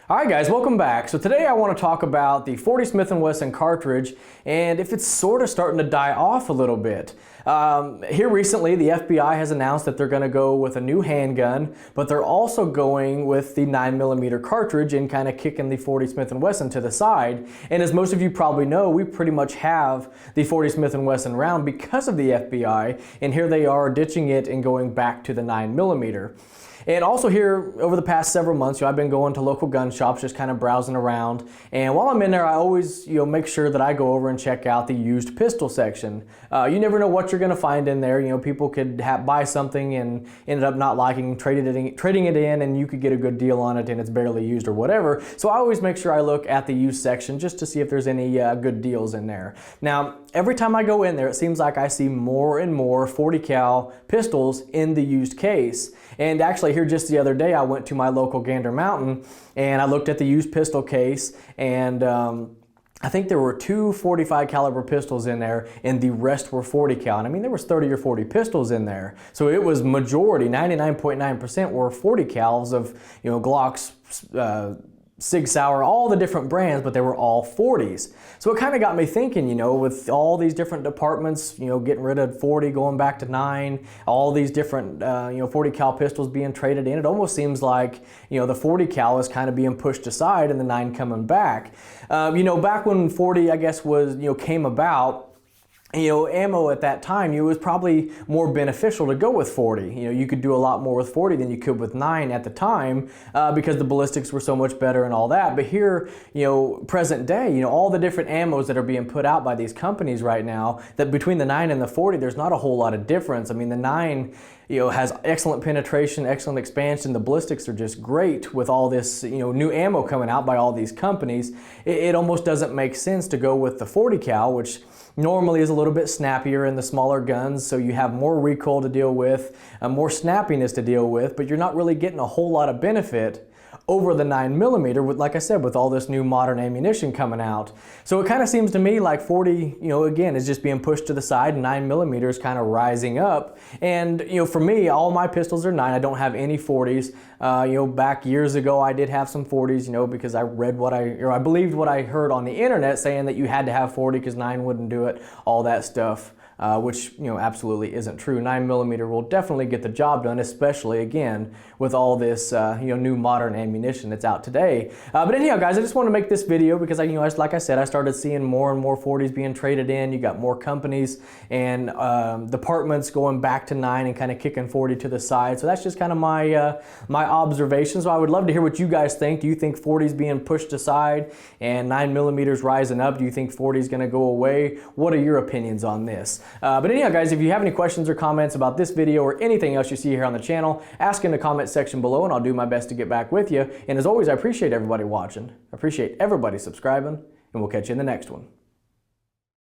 Alright guys, welcome back. So today I want to talk about the 40 Smith & Wesson cartridge and if it's sort of starting to die off a little bit. Here recently the FBI has announced that they're going to go with a new handgun, but they're also going with the 9mm cartridge and kind of kicking the 40 Smith & Wesson to the side. And as most of you probably know, we pretty much have the 40 Smith & Wesson round because of the FBI, and here they are ditching it and going back to the 9mm. And also here, over the past several months, I've been going to local gun shops, just kind of browsing around. And while I'm in there, I always make sure that I go over and check out the used pistol section. You never know what you're going to find in there. People could buy something and ended up not liking, trading it in, and you could get a good deal on it and it's barely used or whatever. So I always make sure I look at the used section just to see if there's any good deals in there. Now, every time I go in there, it seems like I see more and more 40 cal pistols in the used case. And actually here just the other day, I went to my local Gander Mountain and I looked at the used pistol case, and I think there were two 45 caliber pistols in there and the rest were 40 cal. And I mean, there was 30 or 40 pistols in there. So it was majority, 99.9% were 40 cals of, Glocks, Sig Sauer, all the different brands, but they were all 40s. So it kind of got me thinking, with all these different departments, getting rid of 40, going back to 9, all these different, 40 cal pistols being traded in, it almost seems like, the 40 cal is kind of being pushed aside and the 9 coming back. Back when 40, I guess, was, came about, ammo at that time, it was probably more beneficial to go with 40. You could do a lot more with 40 than you could with 9 at the time because the ballistics were so much better and all that. But here, present day, all the different ammos that are being put out by these companies right now, that between the 9 and the 40, there's not a whole lot of difference. I mean, the 9, has excellent penetration, excellent expansion. The ballistics are just great with all this, new ammo coming out by all these companies. It almost doesn't make sense to go with the 40 cal, which normally is a little bit snappier in the smaller guns, so you have more recoil to deal with, more snappiness to deal with, but you're not really getting a whole lot of benefit over the 9mm, with, like I said, with all this new modern ammunition coming out. So it kind of seems to me like 40, again, is just being pushed to the side, and 9mm is kind of rising up. And, for me, all my pistols are 9. I don't have any 40s. Back years ago, I did have some 40s, because I read I believed what I heard on the internet saying that you had to have 40 because 9 wouldn't do it, all that stuff. Which absolutely isn't true. 9mm will definitely get the job done, especially again with all this new modern ammunition that's out today. But anyhow, guys, I just want to make this video because like I said, I started seeing more and more 40s being traded in. You got more companies and departments going back to 9 and kind of kicking 40 to the side. So that's just kind of my my observation. So I would love to hear what you guys think. Do you think 40s being pushed aside and 9mm rising up? Do you think 40 is going to go away? What are your opinions on this? But anyhow, guys, if you have any questions or comments about this video or anything else you see here on the channel, ask in the comment section below and I'll do my best to get back with you. And as always, I appreciate everybody watching. I appreciate everybody subscribing, and we'll catch you in the next one.